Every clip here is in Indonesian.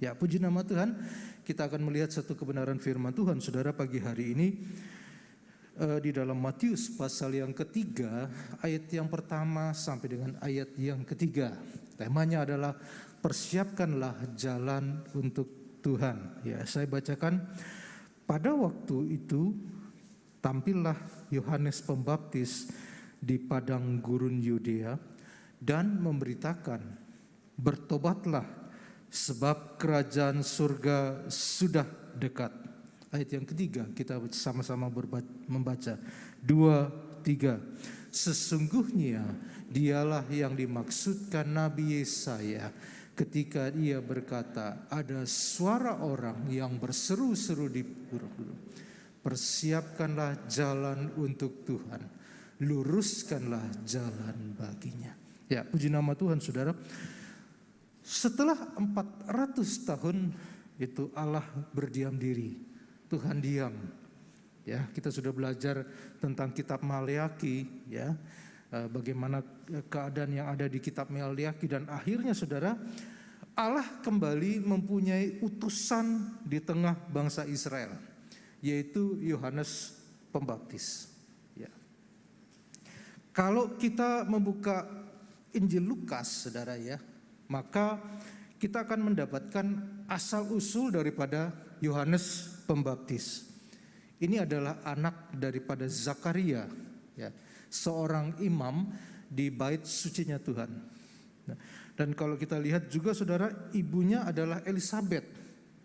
Ya, puji nama Tuhan. Kita akan melihat satu kebenaran firman Tuhan, saudara, pagi hari ini di dalam Matius pasal yang ketiga, ayat yang pertama sampai dengan ayat yang ketiga. Temanya adalah persiapkanlah jalan untuk Tuhan. Ya, saya bacakan. Pada waktu itu tampillah Yohanes Pembaptis di padang gurun Yudea dan memberitakan, bertobatlah sebab kerajaan surga sudah dekat. Ayat yang ketiga kita sama-sama membaca. 2, 3. Sesungguhnya dialah yang dimaksudkan Nabi Yesaya ketika dia berkata, ada suara orang yang berseru-seru di gunung, persiapkanlah jalan untuk Tuhan, luruskanlah jalan baginya. Ya, puji nama Tuhan, saudara. Setelah 400 tahun itu Allah berdiam diri, Tuhan diam. Ya, kita sudah belajar tentang kitab Maleakhi, ya, bagaimana keadaan yang ada di kitab Maleakhi, dan akhirnya saudara, Allah kembali mempunyai utusan di tengah bangsa Israel, yaitu Yohanes Pembaptis. Ya. Kalau kita membuka Injil Lukas, saudara, ya, maka kita akan mendapatkan asal-usul daripada Yohanes Pembaptis. Ini adalah anak daripada Zakaria, ya, seorang imam di bait sucinya Tuhan. Dan kalau kita lihat juga, saudara, ibunya adalah Elisabet.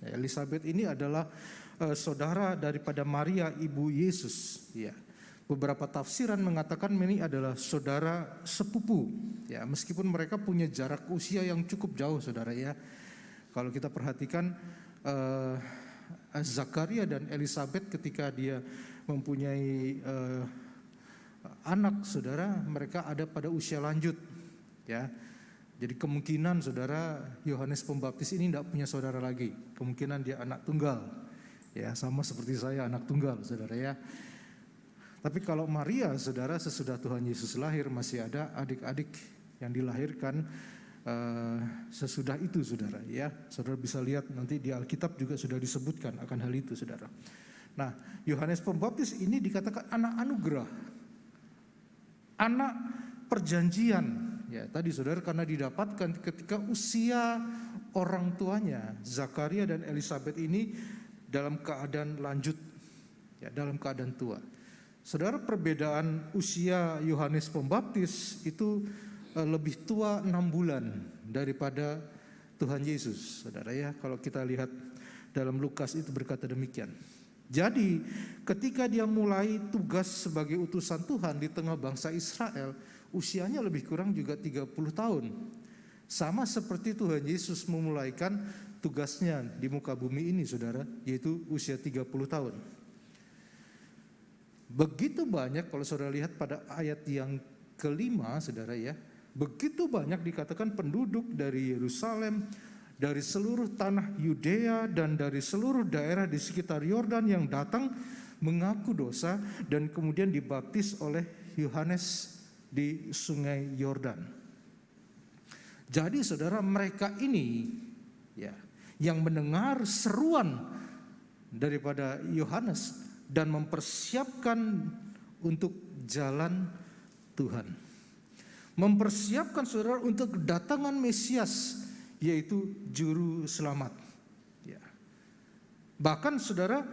Elisabet ini adalah saudara daripada Maria, ibu Yesus. Ya. Beberapa tafsiran mengatakan ini adalah saudara sepupu, ya, meskipun mereka punya jarak usia yang cukup jauh, saudara, ya. Kalau kita perhatikan Zakaria dan Elisabet ketika dia mempunyai anak, saudara, mereka ada pada usia lanjut, ya. Jadi kemungkinan, saudara, Yohanes Pembaptis ini tidak punya saudara lagi. Kemungkinan dia anak tunggal, ya, sama seperti saya anak tunggal, saudara, ya. Tapi kalau Maria, saudara, sesudah Tuhan Yesus lahir masih ada adik-adik yang dilahirkan sesudah itu, saudara, ya. Saudara bisa lihat nanti di Alkitab juga sudah disebutkan akan hal itu, saudara. Nah, Yohanes Pembaptis ini dikatakan anak anugerah, anak perjanjian, ya. Tadi, saudara, karena didapatkan ketika usia orang tuanya Zakaria dan Elisabet ini dalam keadaan lanjut, ya, dalam keadaan tua. Saudara, perbedaan usia Yohanes Pembaptis itu lebih tua 6 bulan daripada Tuhan Yesus, saudara, ya. Kalau kita lihat dalam Lukas itu berkata demikian. Jadi ketika dia mulai tugas sebagai utusan Tuhan di tengah bangsa Israel, usianya lebih kurang juga 30 tahun. Sama seperti Tuhan Yesus memulaikan tugasnya di muka bumi ini, saudara, yaitu usia 30 tahun. Begitu banyak, kalau saudara lihat pada ayat yang kelima, saudara, ya, begitu banyak dikatakan penduduk dari Yerusalem, dari seluruh tanah Yudea dan dari seluruh daerah di sekitar Yordan yang datang mengaku dosa dan kemudian dibaptis oleh Yohanes di sungai Yordan. Jadi, saudara, mereka ini, ya, yang mendengar seruan daripada Yohanes dan mempersiapkan untuk jalan Tuhan. Mempersiapkan, saudara, untuk kedatangan Mesias, yaitu juru selamat. Ya. Bahkan, saudara,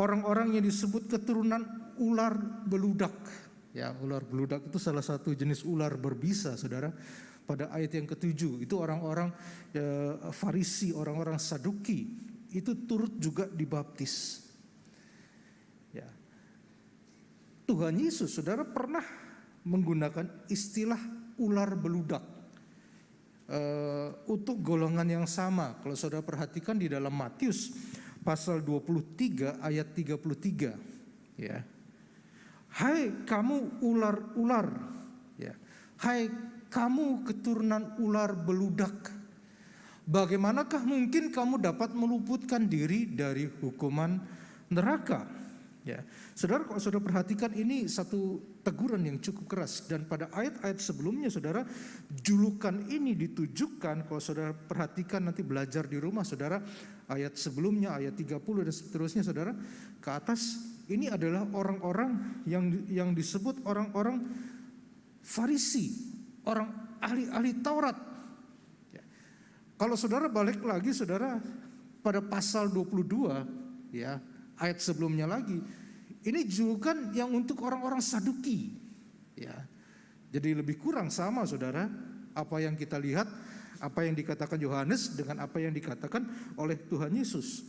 orang-orang yang disebut keturunan ular beludak. Ya, ular beludak itu salah satu jenis ular berbisa, saudara. Pada ayat yang ke-7 itu orang-orang Farisi, orang-orang Saduki itu turut juga dibaptis. Ya. Tuhan Yesus, saudara, pernah menggunakan istilah ular beludak untuk golongan yang sama. Kalau saudara perhatikan di dalam Matius pasal 23 ayat 33, ya. Hai kamu ular-ular, ya. Hai kamu keturunan ular beludak, bagaimanakah mungkin kamu dapat meluputkan diri dari hukuman neraka? Ya, saudara, kalau saudara perhatikan ini satu teguran yang cukup keras, dan pada ayat-ayat sebelumnya saudara, julukan ini ditujukan, kalau saudara perhatikan nanti belajar di rumah saudara, ayat sebelumnya ayat 30 dan seterusnya saudara ke atas, ini adalah orang-orang yang disebut orang-orang Farisi, orang ahli-ahli Taurat. Ya. Kalau saudara balik lagi saudara pada pasal 22 ya, ayat sebelumnya lagi, ini julukan yang untuk orang-orang Saduki, ya. Jadi lebih kurang sama saudara, apa yang kita lihat, apa yang dikatakan Yohanes dengan apa yang dikatakan oleh Tuhan Yesus.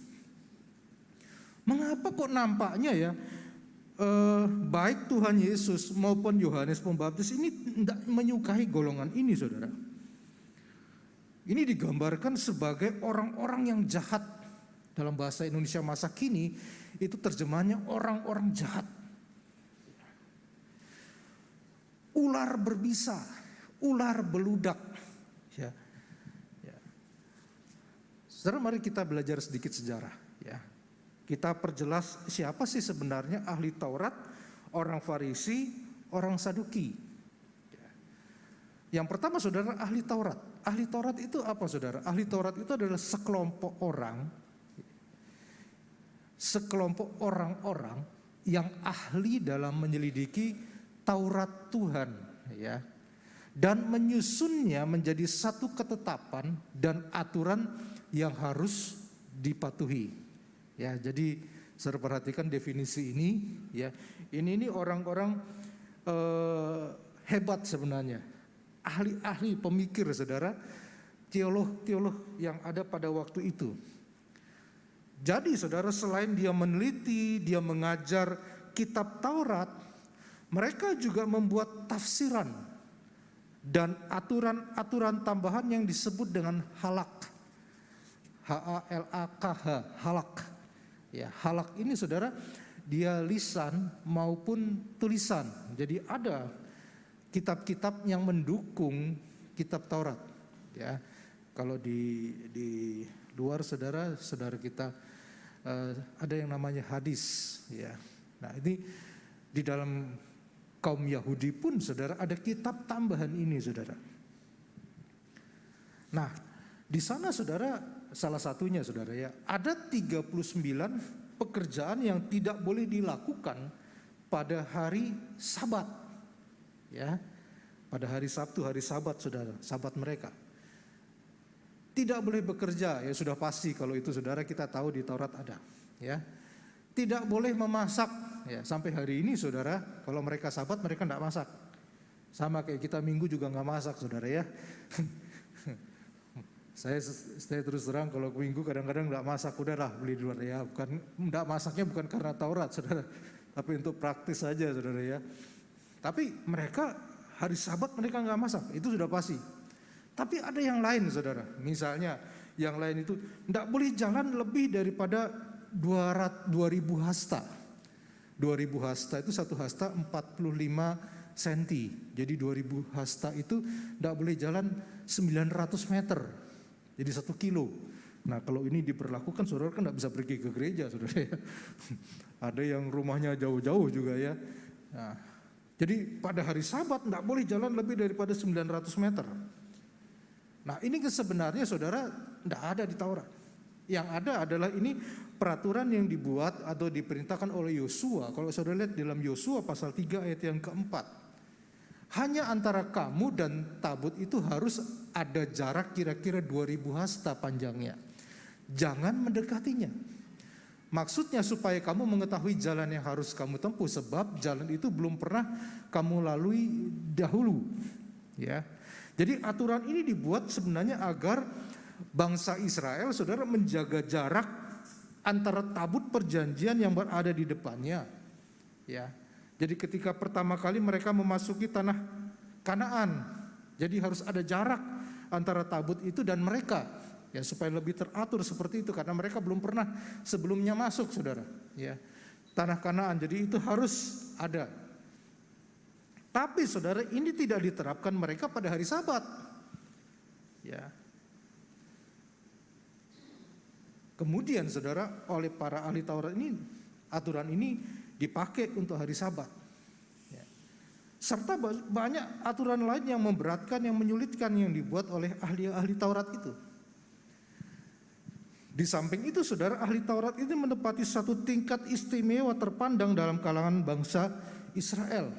Mengapa kok nampaknya ya, baik Tuhan Yesus maupun Yohanes Pembaptis ini tidak menyukai golongan ini saudara. Ini digambarkan sebagai orang-orang yang jahat. Dalam bahasa Indonesia masa kini itu terjemahannya orang-orang jahat. Ular berbisa, ular beludak. Ya. Ya. Saudara, mari kita belajar sedikit sejarah. Ya. Kita perjelas siapa sih sebenarnya ahli Taurat, orang Farisi, orang Saduki. Ya. Yang pertama saudara, ahli Taurat. Ahli Taurat itu apa saudara? Ahli Taurat itu adalah sekelompok orang-orang yang ahli dalam menyelidiki Taurat Tuhan, ya, dan menyusunnya menjadi satu ketetapan dan aturan yang harus dipatuhi. Ya, jadi saudara perhatikan definisi ini, ya, ini orang-orang hebat sebenarnya, ahli-ahli pemikir saudara, teolog-teolog yang ada pada waktu itu. Jadi saudara, selain dia meneliti, dia mengajar kitab Taurat, mereka juga membuat tafsiran dan aturan-aturan tambahan yang disebut dengan halak. H-A-L-A-K-H, halak. Ya, halak ini saudara, dia lisan maupun tulisan. Jadi ada kitab-kitab yang mendukung kitab Taurat. Ya, kalau di luar saudara kita ada yang namanya hadis, ya. Nah, ini di dalam kaum Yahudi pun saudara ada kitab tambahan ini saudara. Nah, di sana saudara, salah satunya saudara ya, ada 39 pekerjaan yang tidak boleh dilakukan pada hari Sabat. Ya. Pada hari Sabtu, hari Sabat saudara, Sabat mereka. Tidak boleh bekerja, ya sudah pasti kalau itu saudara kita tahu di Taurat ada, ya. Tidak boleh memasak, ya sampai hari ini saudara, kalau mereka Sabat mereka tidak masak. Sama kayak kita Minggu juga nggak masak saudara ya. Saya terus terang kalau Minggu kadang-kadang nggak masak, udahlah beli di luar ya. Bukan nggak masaknya bukan karena Taurat saudara, tapi untuk praktis saja saudara ya. Tapi mereka hari Sabat mereka nggak masak, itu sudah pasti. Tapi ada yang lain saudara, misalnya yang lain itu tidak boleh jalan lebih daripada 2000 hasta. 2000 hasta itu satu hasta 45 cm. Jadi 2000 hasta itu tidak boleh jalan 900 meter. Jadi 1 kilo. Nah kalau ini diberlakukan saudara kan tidak bisa pergi ke gereja saudara ya. Ada yang rumahnya jauh-jauh juga ya. Nah, jadi pada hari Sabat tidak boleh jalan lebih daripada 900 meter. Nah ini sebenarnya saudara tidak ada di Taurat. Yang ada adalah ini peraturan yang dibuat atau diperintahkan oleh Yosua. Kalau saudara lihat dalam Yosua pasal 3 ayat yang keempat. Hanya antara kamu dan tabut itu harus ada jarak kira-kira 2000 hasta panjangnya. Jangan mendekatinya. Maksudnya supaya kamu mengetahui jalan yang harus kamu tempuh. Sebab jalan itu belum pernah kamu lalui dahulu. Ya. Jadi aturan ini dibuat sebenarnya agar bangsa Israel saudara menjaga jarak antara tabut perjanjian yang berada di depannya. Ya. Jadi ketika pertama kali mereka memasuki tanah Kanaan, jadi harus ada jarak antara tabut itu dan mereka. Ya, supaya lebih teratur seperti itu karena mereka belum pernah sebelumnya masuk saudara. Ya. Tanah Kanaan, jadi itu harus ada. Tapi saudara ini tidak diterapkan mereka pada hari Sabat. Ya. Kemudian saudara oleh para ahli Taurat ini aturan ini dipakai untuk hari Sabat. Ya. Serta banyak aturan lain yang memberatkan, yang menyulitkan yang dibuat oleh ahli-ahli Taurat itu. Di samping itu saudara, ahli Taurat ini menempati satu tingkat istimewa terpandang dalam kalangan bangsa Israel.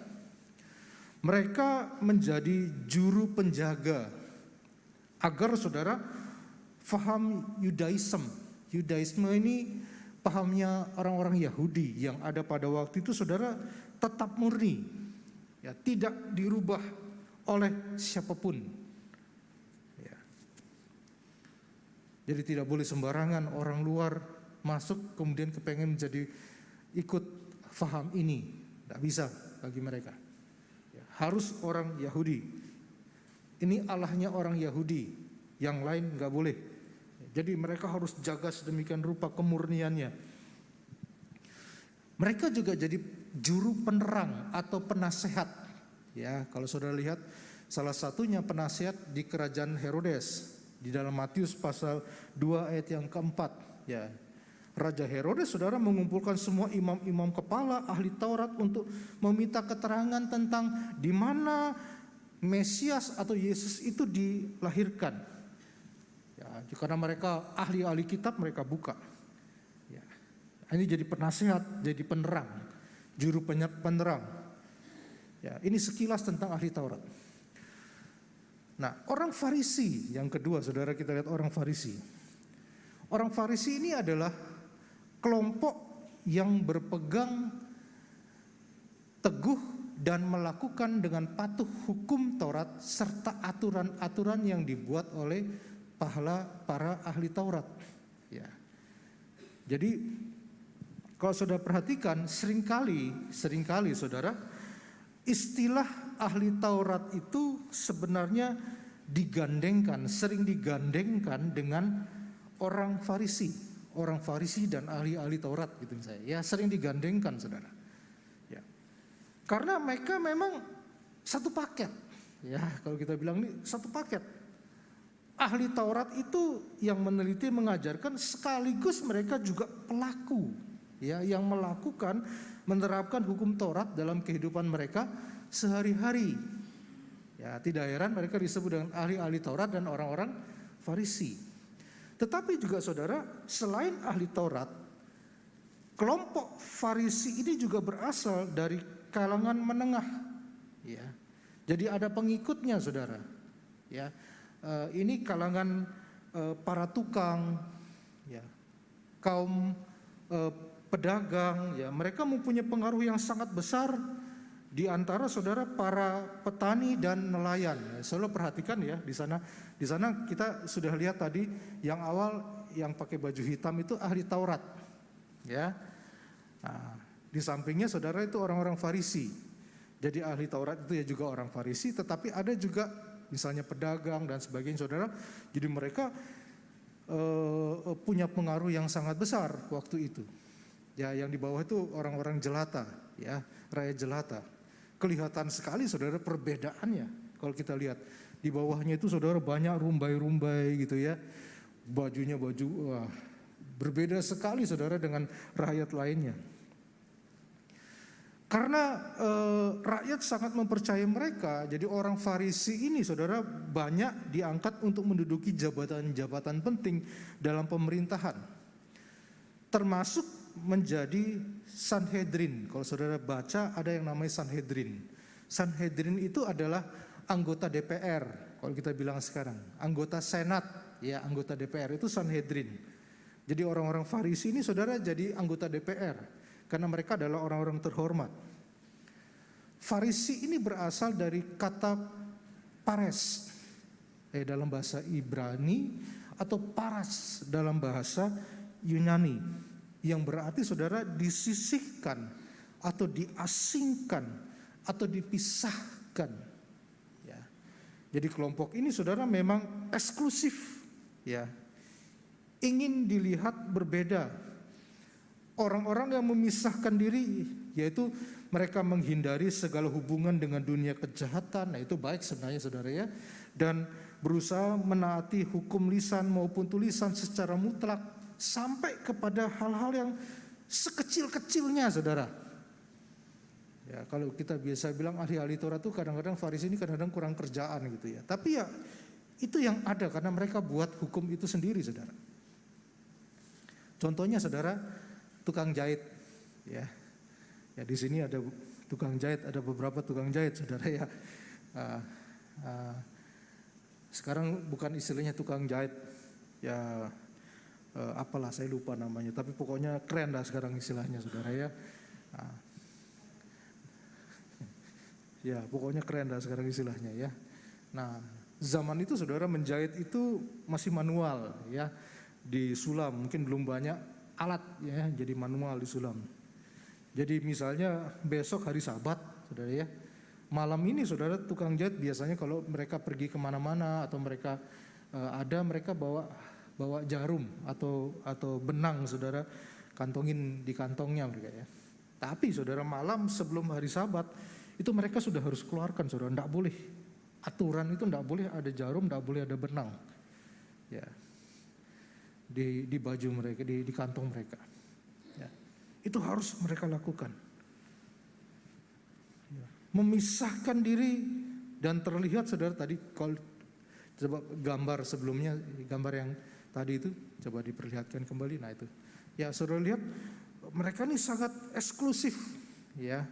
Mereka menjadi juru penjaga agar saudara faham Yudaisme. Yudaisme ini pahamnya orang-orang Yahudi yang ada pada waktu itu saudara tetap murni, ya, tidak dirubah oleh siapapun. Jadi tidak boleh sembarangan orang luar masuk kemudian kepengen menjadi ikut faham ini. Tidak bisa bagi mereka. Ya, harus orang Yahudi. Ini Allahnya orang Yahudi. Yang lain nggak boleh. Jadi mereka harus jaga sedemikian rupa kemurniannya. Mereka juga jadi juru penerang atau penasehat. Ya, kalau saudara lihat salah satunya penasehat di kerajaan Herodes. Di dalam Matius pasal 2 ayat yang keempat, ya, Raja Herodes saudara mengumpulkan semua imam-imam kepala ahli Taurat untuk meminta keterangan tentang di mana Mesias atau Yesus itu dilahirkan. Ya, karena mereka ahli-ahli kitab, mereka buka. Ya, ini jadi penasehat, jadi penerang, juru penerang. Ya, ini sekilas tentang ahli Taurat. Nah, orang Farisi yang kedua, saudara, kita lihat orang Farisi. Orang Farisi ini adalah kelompok yang berpegang teguh dan melakukan dengan patuh hukum Taurat serta aturan-aturan yang dibuat oleh para ahli Taurat. Ya. Jadi kalau saudara perhatikan, seringkali saudara, istilah ahli Taurat itu sebenarnya sering digandengkan dengan orang Farisi dan ahli-ahli Taurat gitu misalnya. Ya, sering digandengkan saudara. Ya. Karena mereka memang satu paket. Ya, kalau kita bilang ini satu paket. Ahli Taurat itu yang meneliti, mengajarkan, sekaligus mereka juga pelaku, ya, yang menerapkan hukum Taurat dalam kehidupan mereka sehari-hari. Ya, tidak heran mereka disebut dengan ahli-ahli Taurat dan orang-orang Farisi. Tetapi juga saudara, selain ahli Taurat, kelompok Farisi ini juga berasal dari kalangan menengah. Ya. Jadi ada pengikutnya saudara. Ya. Ini kalangan para tukang, ya, kaum pedagang, ya, mereka mempunyai pengaruh yang sangat besar di antara saudara para petani dan nelayan. Selalu perhatikan ya di sana kita sudah lihat tadi yang awal yang pakai baju hitam itu ahli Taurat, ya. Nah, di sampingnya saudara itu orang-orang Farisi. Jadi ahli Taurat itu ya juga orang Farisi, tetapi ada juga misalnya pedagang dan sebagainya saudara. Jadi mereka punya pengaruh yang sangat besar waktu itu. Ya, yang di bawah itu orang-orang jelata, ya, rakyat jelata. Kelihatan sekali saudara perbedaannya. Kalau kita lihat di bawahnya itu saudara banyak rumbai-rumbai gitu ya. Bajunya berbeda sekali saudara dengan rakyat lainnya. Karena rakyat sangat mempercayai mereka, jadi orang Farisi ini saudara banyak diangkat untuk menduduki jabatan-jabatan penting dalam pemerintahan. Termasuk menjadi Sanhedrin. Kalau saudara baca ada yang namanya Sanhedrin. Sanhedrin itu adalah anggota DPR. Kalau kita bilang sekarang, anggota Senat, ya, anggota DPR itu Sanhedrin. Jadi orang-orang Farisi ini saudara jadi anggota DPR karena mereka adalah orang-orang terhormat. Farisi ini berasal dari kata pares dalam bahasa Ibrani atau paras dalam bahasa Yunani, yang berarti saudara disisihkan atau diasingkan atau dipisahkan. Ya. Jadi kelompok ini saudara memang eksklusif, ya, ingin dilihat berbeda. Orang-orang yang memisahkan diri, yaitu mereka menghindari segala hubungan dengan dunia kejahatan. Nah, itu baik sebenarnya saudara ya, dan berusaha menaati hukum lisan maupun tulisan secara mutlak, sampai kepada hal-hal yang sekecil-kecilnya saudara. Ya, kalau kita biasa bilang ahli-ahli Taurat tuh kadang-kadang Farisi ini kadang-kadang kurang kerjaan gitu ya. Tapi ya itu yang ada karena mereka buat hukum itu sendiri, saudara. Contohnya saudara, tukang jahit ya. Ya di sini ada tukang jahit, ada beberapa tukang jahit saudara ya. Sekarang bukan istilahnya tukang jahit ya, apalah saya lupa namanya, tapi pokoknya keren dah sekarang istilahnya saudara ya. Ya pokoknya keren dah sekarang istilahnya ya. Nah zaman itu saudara menjahit itu masih manual ya, disulam, mungkin belum banyak alat ya, jadi manual disulam. Jadi misalnya besok hari Sabat saudara ya, malam ini saudara tukang jahit biasanya kalau mereka pergi kemana-mana atau mereka mereka bawa jarum atau benang saudara, kantongin di kantongnya mereka ya. Tapi saudara malam sebelum hari Sabat itu mereka sudah harus keluarkan saudara, tidak boleh, aturan itu tidak boleh ada jarum, tidak boleh ada benang ya di baju mereka, di kantong mereka ya. Itu harus mereka lakukan ya. Memisahkan diri, dan terlihat saudara tadi kalau coba gambar sebelumnya, gambar yang tadi itu coba diperlihatkan kembali. Nah itu ya saudara lihat mereka ini sangat eksklusif ya.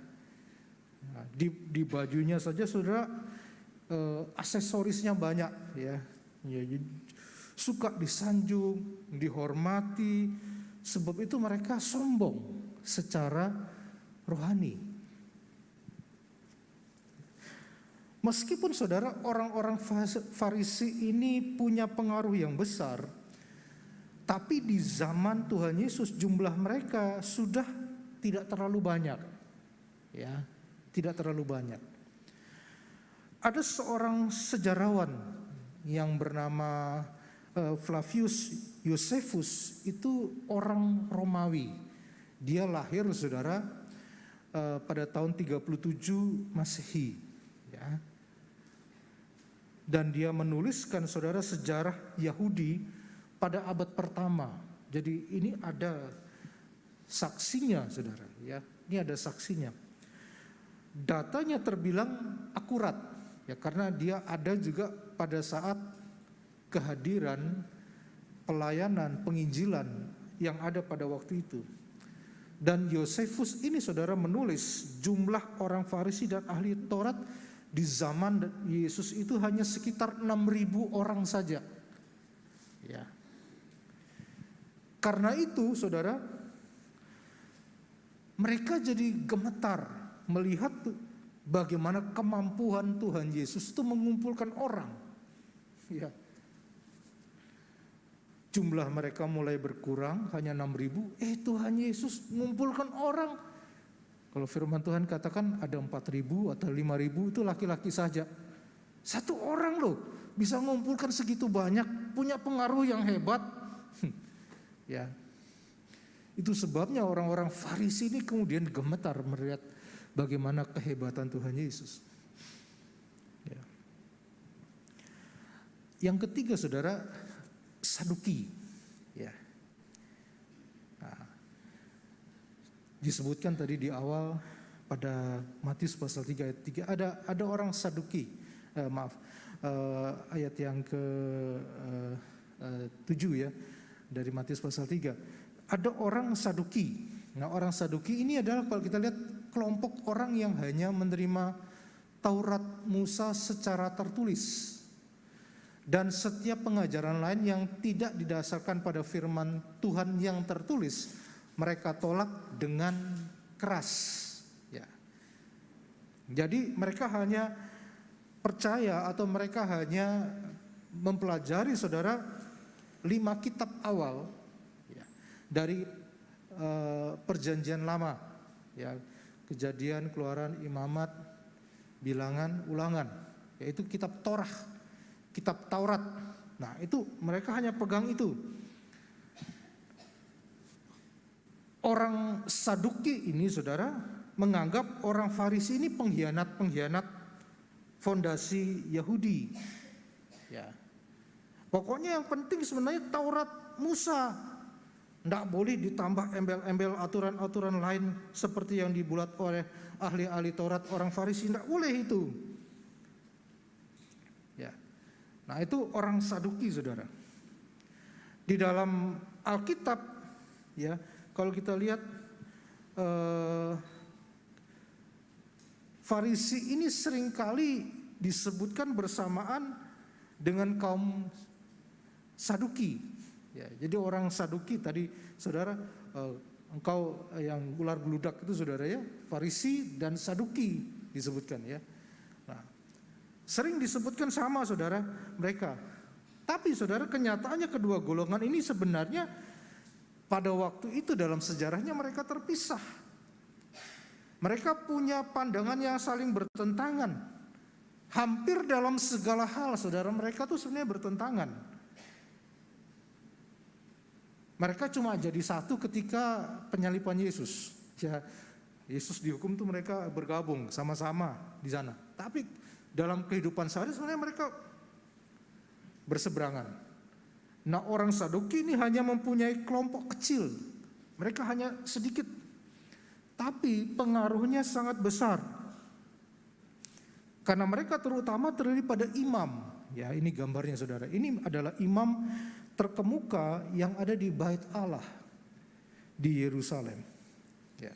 Nah, di bajunya saja saudara aksesorisnya banyak ya. Suka disanjung, dihormati, sebab itu mereka sombong secara rohani. Meskipun saudara orang-orang Farisi ini punya pengaruh yang besar, tapi di zaman Tuhan Yesus jumlah mereka sudah tidak terlalu banyak ya. Tidak terlalu banyak. Ada seorang sejarawan yang bernama Flavius Josephus, itu orang Romawi. Dia lahir saudara pada tahun 37 Masehi ya. Dan dia menuliskan saudara sejarah Yahudi pada abad pertama. Jadi ini ada saksinya saudara ya. Ini ada saksinya. Datanya terbilang akurat ya, karena dia ada juga pada saat kehadiran pelayanan penginjilan yang ada pada waktu itu. Dan Josephus ini saudara menulis jumlah orang Farisi dan ahli Taurat di zaman Yesus itu hanya sekitar 6.000 orang saja ya. Karena itu saudara, mereka jadi gemetar melihat bagaimana kemampuan Tuhan Yesus itu mengumpulkan orang ya. Jumlah mereka mulai berkurang, hanya 6.000. Tuhan Yesus mengumpulkan orang. Kalau firman Tuhan katakan ada 4.000 atau 5.000, itu laki-laki saja. Satu orang loh bisa mengumpulkan segitu banyak, punya pengaruh yang hebat ya. Itu sebabnya orang-orang Farisi ini kemudian gemetar melihat bagaimana kehebatan Tuhan Yesus ya. Yang ketiga saudara, Saduki ya. Nah, disebutkan tadi di awal pada Matius pasal 3 ayat 3 ada orang Saduki, ayat yang ke 7 ya, dari Matius pasal 3. Ada orang Saduki. Nah orang Saduki ini adalah kalau kita lihat kelompok orang yang hanya menerima Taurat Musa secara tertulis, dan setiap pengajaran lain yang tidak didasarkan pada firman Tuhan yang tertulis mereka tolak dengan keras ya. Jadi mereka hanya percaya atau mereka hanya mempelajari saudara 5 kitab awal ya, dari perjanjian lama ya, Kejadian, Keluaran, Imamat, Bilangan, Ulangan, yaitu kitab Torah, kitab Taurat. Nah itu mereka hanya pegang itu. Orang Saduki ini saudara menganggap orang Farisi ini pengkhianat fondasi Yahudi ya. Pokoknya yang penting sebenarnya Taurat Musa Tidak boleh ditambah embel-embel aturan-aturan lain seperti yang dibuat oleh ahli-ahli Taurat orang Farisi. Tidak boleh itu. Ya. Nah itu orang Saduki, saudara. Di dalam Alkitab, ya, kalau kita lihat Farisi ini seringkali disebutkan bersamaan dengan kaum Saduki. Ya, jadi orang Saduki tadi, saudara, engkau yang ular beludak itu, saudara, ya, Farisi dan Saduki disebutkan, ya. Nah, sering disebutkan sama, saudara, mereka. Tapi, saudara, kenyataannya kedua golongan ini sebenarnya pada waktu itu dalam sejarahnya mereka terpisah. Mereka punya pandangan yang saling bertentangan. Hampir dalam segala hal, saudara, mereka tuh sebenarnya bertentangan. Mereka cuma jadi satu ketika penyaliban Yesus. Ya, Yesus dihukum tuh mereka bergabung sama-sama di sana. Tapi dalam kehidupan sehari sebenarnya mereka berseberangan. Nah, orang Saduki ini hanya mempunyai kelompok kecil. Mereka hanya sedikit. Tapi pengaruhnya sangat besar. Karena mereka terutama terdiri pada imam. Ya, ini gambarnya, saudara. Ini adalah imam terkemuka yang ada di Bait Allah di Yerusalem. Ya.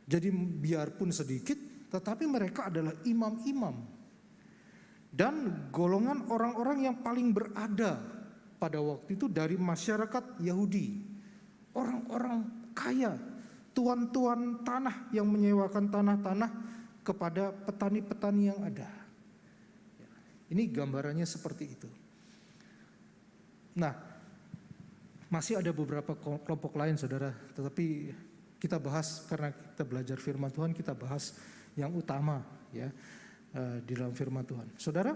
Jadi biarpun sedikit, tetapi mereka adalah imam-imam dan golongan orang-orang yang paling berada pada waktu itu dari masyarakat Yahudi, orang-orang kaya, tuan-tuan tanah yang menyewakan tanah-tanah kepada petani-petani yang ada. Ya. Ini gambarannya seperti itu. Nah, masih ada beberapa kelompok lain, saudara, tetapi kita bahas karena kita belajar firman Tuhan, kita bahas yang utama, ya, di dalam firman Tuhan. Saudara,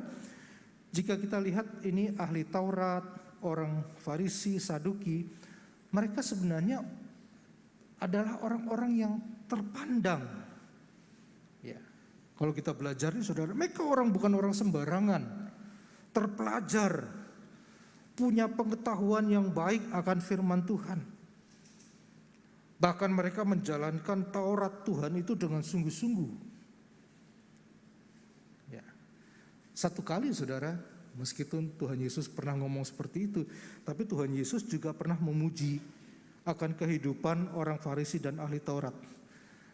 jika kita lihat ini ahli Taurat, orang Farisi, Saduki, mereka sebenarnya adalah orang-orang yang terpandang. Ya, kalau kita belajar nih, saudara, mereka bukan orang sembarangan, terpelajar, punya pengetahuan yang baik akan firman Tuhan. Bahkan mereka menjalankan Taurat Tuhan itu dengan sungguh-sungguh. Ya. Satu kali, saudara, meskipun Tuhan Yesus pernah ngomong seperti itu, tapi Tuhan Yesus juga pernah memuji akan kehidupan orang Farisi dan ahli Taurat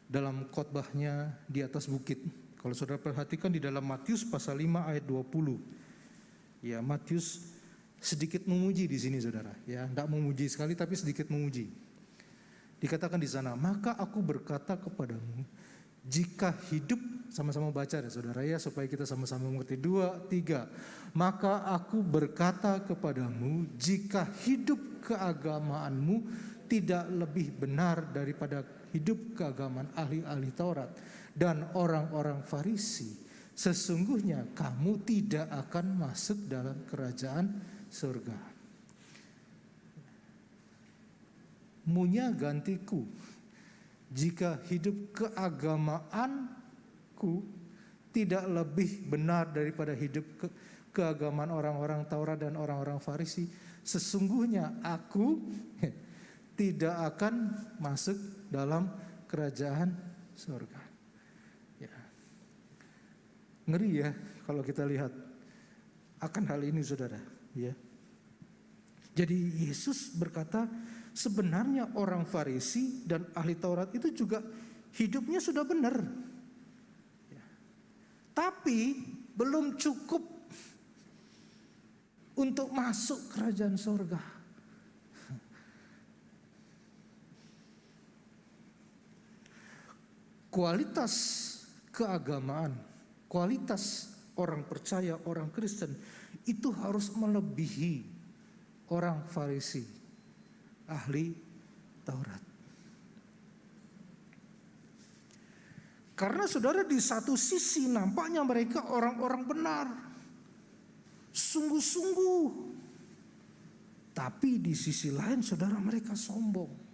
dalam khotbahnya di atas bukit. Kalau saudara perhatikan di dalam Matius pasal 5 ayat 20. Ya, Matius sedikit memuji di sini, saudara. Ya, tidak memuji sekali tapi sedikit memuji. Dikatakan di sana, maka aku berkata kepadamu, jika hidup, sama-sama baca ya, saudara, ya, supaya kita sama-sama mengerti. 2, 3. Maka aku berkata kepadamu, jika hidup keagamaanmu tidak lebih benar daripada hidup keagamaan ahli-ahli Taurat dan orang-orang Farisi, sesungguhnya kamu tidak akan masuk dalam kerajaan surga. Munya gantiku, jika hidup keagamaanku tidak lebih benar daripada hidup keagamaan orang-orang Taurat dan orang-orang Farisi, sesungguhnya aku tidak akan masuk dalam kerajaan surga. Ya. Ngeri ya kalau kita lihat akan hal ini, saudara. Ya. Jadi Yesus berkata, sebenarnya orang Farisi dan ahli Taurat itu juga hidupnya sudah benar. Ya. Tapi belum cukup untuk masuk kerajaan surga. Kualitas keagamaan, kualitas orang percaya, orang Kristen itu harus melebihi orang Farisi, ahli Taurat. Karena saudara, di satu sisi nampaknya mereka orang-orang benar, sungguh-sungguh. Tapi di sisi lain, saudara, mereka sombong.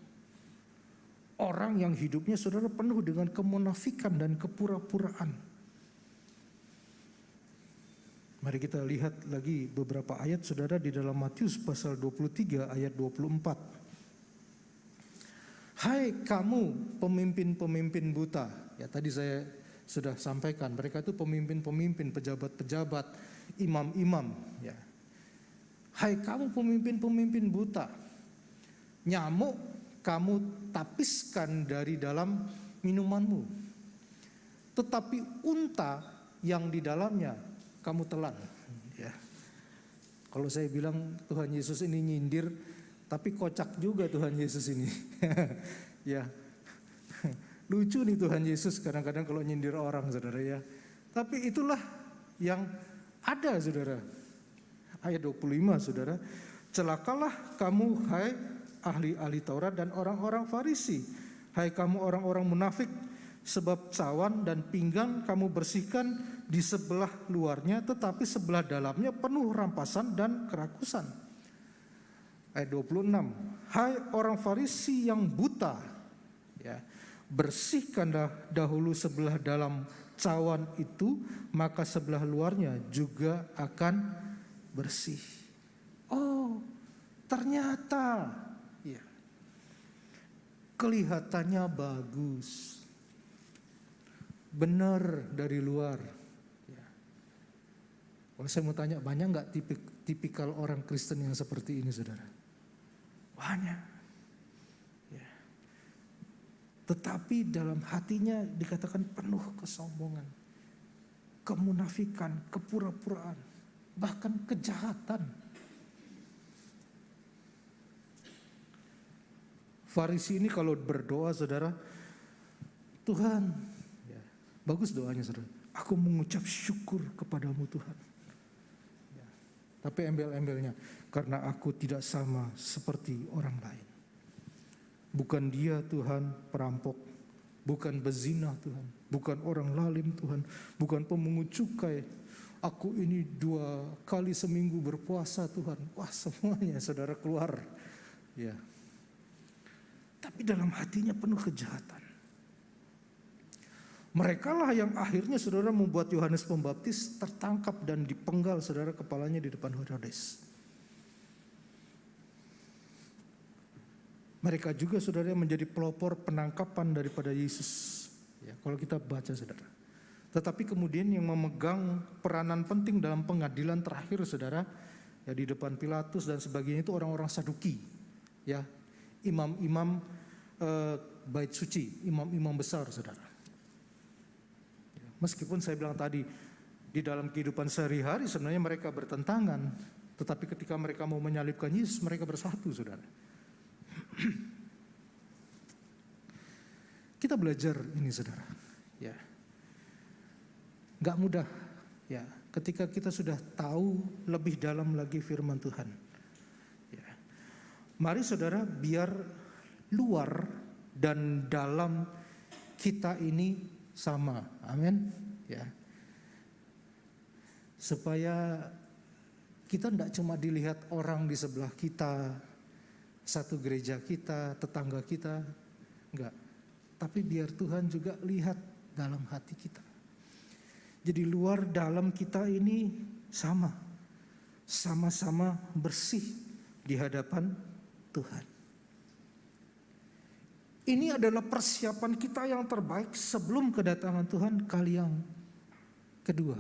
Orang yang hidupnya, saudara, penuh dengan kemunafikan dan kepura-puraan. Mari kita lihat lagi beberapa ayat, saudara, di dalam Matius pasal 23 ayat 24. Hai kamu pemimpin-pemimpin buta. Ya tadi saya sudah sampaikan, mereka itu pemimpin-pemimpin, pejabat-pejabat, imam-imam. Ya. Hai kamu pemimpin-pemimpin buta. Nyamuk kamu tapiskan dari dalam minumanmu. Tetapi unta yang di dalamnya kamu telan. Ya. Kalau saya bilang Tuhan Yesus ini nyindir, tapi kocak juga Tuhan Yesus ini. Ya. Lucu nih Tuhan Yesus kadang-kadang kalau nyindir orang, saudara ya. Tapi itulah yang ada, saudara. Ayat 25, saudara. Celakalah kamu, hai ahli-ahli Taurat dan orang-orang Farisi. Hai kamu orang-orang munafik, sebab cawan dan pinggang kamu bersihkan di sebelah luarnya, tetapi sebelah dalamnya penuh rampasan dan kerakusan. Ayat 26, hai orang Farisi yang buta, ya, bersihkanlah dahulu sebelah dalam cawan itu, maka sebelah luarnya juga akan bersih. Oh, ternyata ya, kelihatannya bagus, benar dari luar. Ya. Kalau saya mau tanya, banyak nggak tipikal orang Kristen yang seperti ini, saudara? Banyak. Ya. Tetapi dalam hatinya dikatakan penuh kesombongan, kemunafikan, kepura-puraan, bahkan kejahatan. Farisi ini kalau berdoa, saudara, Tuhan, ya, bagus doanya, saudara, aku mengucap syukur kepadamu Tuhan. Ya. Tapi embel-embelnya, karena aku tidak sama seperti orang lain. Bukan dia Tuhan perampok, bukan bezina Tuhan, bukan orang lalim Tuhan, bukan pemungut cukai. Aku ini 2 kali seminggu berpuasa Tuhan. Wah, semuanya saudara keluar. Ya. Tapi dalam hatinya penuh kejahatan. Merekalah yang akhirnya saudara membuat Yohanes Pembaptis tertangkap dan dipenggal, saudara, kepalanya di depan Herodes. Mereka juga, saudara, menjadi pelopor penangkapan daripada Yesus. Ya, kalau kita baca, saudara. Tetapi kemudian yang memegang peranan penting dalam pengadilan terakhir, saudara, ya di depan Pilatus dan sebagainya, itu orang-orang Saduki, ya, imam-imam bait suci, imam-imam besar, saudara. Ya, meskipun saya bilang tadi, di dalam kehidupan sehari-hari sebenarnya mereka bertentangan, tetapi ketika mereka mau menyalibkan Yesus, mereka bersatu, saudara. Kita belajar ini, saudara, ya, gak mudah, ya, ketika kita sudah tahu lebih dalam lagi firman Tuhan. Ya. Mari, saudara, biar luar dan dalam kita ini sama, amin, ya, supaya kita tidak cuma dilihat orang di sebelah kita, satu gereja kita, tetangga kita, enggak. Tapi biar Tuhan juga lihat dalam hati kita. Jadi luar dalam kita ini sama. Sama-sama bersih di hadapan Tuhan. Ini adalah persiapan kita yang terbaik sebelum kedatangan Tuhan kali yang kedua.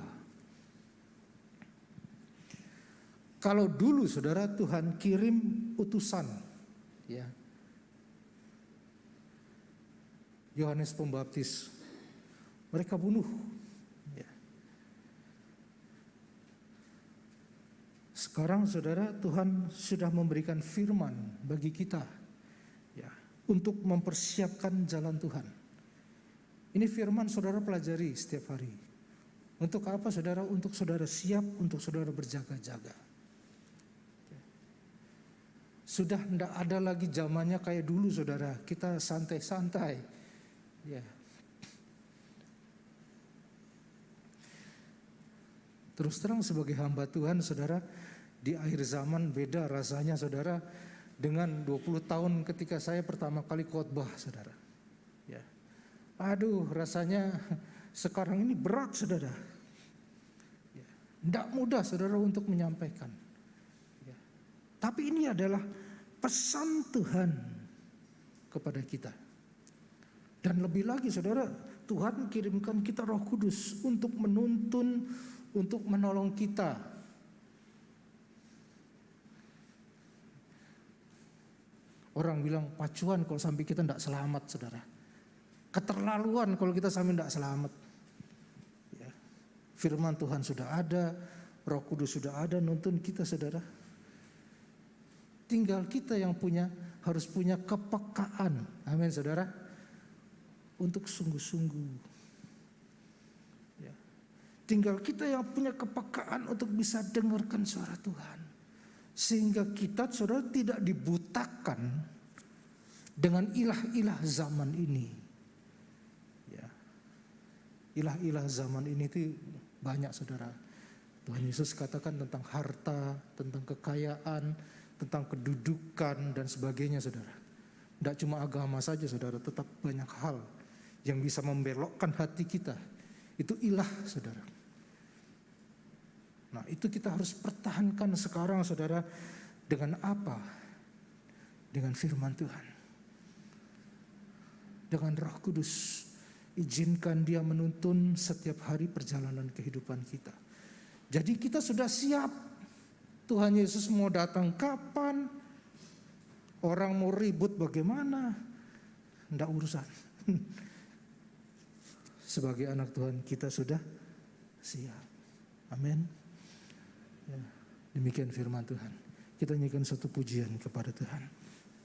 Kalau dulu, saudara, Tuhan kirim utusan, ya, Yohanes Pembaptis, mereka bunuh. Ya. Sekarang, saudara, Tuhan sudah memberikan firman bagi kita, ya, untuk mempersiapkan jalan Tuhan. Ini firman saudara pelajari setiap hari. Untuk apa, saudara? Untuk saudara siap, untuk saudara berjaga-jaga. Sudah tidak ada lagi zamannya kayak dulu, saudara, kita santai-santai. Ya. Terus terang sebagai hamba Tuhan, saudara, di akhir zaman beda rasanya, saudara, dengan 20 tahun ketika saya pertama kali khotbah, saudara. Ya. Aduh, rasanya sekarang ini berat, saudara. Ya. Tidak mudah, saudara, untuk menyampaikan. Ya. Tapi ini adalah pesan Tuhan. kepada kita. Dan lebih lagi saudara, Tuhan kirimkan kita Roh Kudus untuk menuntun, untuk menolong kita. Orang bilang pacuan kalau sampai kita tidak selamat saudara. Keterlaluan kalau kita sampai tidak selamat. Ya. Firman Tuhan sudah ada, Roh Kudus sudah ada nuntun kita saudara. Tinggal kita yang harus punya kepekaan. Amin saudara. Untuk sungguh-sungguh. Ya. Tinggal kita yang punya kepekaan untuk bisa dengarkan suara Tuhan. Sehingga kita saudara tidak dibutakan dengan ilah-ilah zaman ini. Ya. Ilah-ilah zaman ini itu banyak saudara. Tuhan Yesus katakan tentang harta, tentang kekayaan, tentang kedudukan dan sebagainya saudara. Tidak cuma agama saja saudara, tetap banyak hal yang bisa membelokkan hati kita. Itu ilah saudara. Nah itu kita harus pertahankan sekarang saudara. Dengan apa? Dengan firman Tuhan. Dengan Roh Kudus. Izinkan dia menuntun setiap hari perjalanan kehidupan kita. Jadi kita sudah siap. Tuhan Yesus mau datang kapan? Orang mau ribut bagaimana? Tidak urusan. Sebagai anak Tuhan kita sudah siap. Amin. Ya, demikian firman Tuhan. Kita nyanyikan satu pujian kepada Tuhan.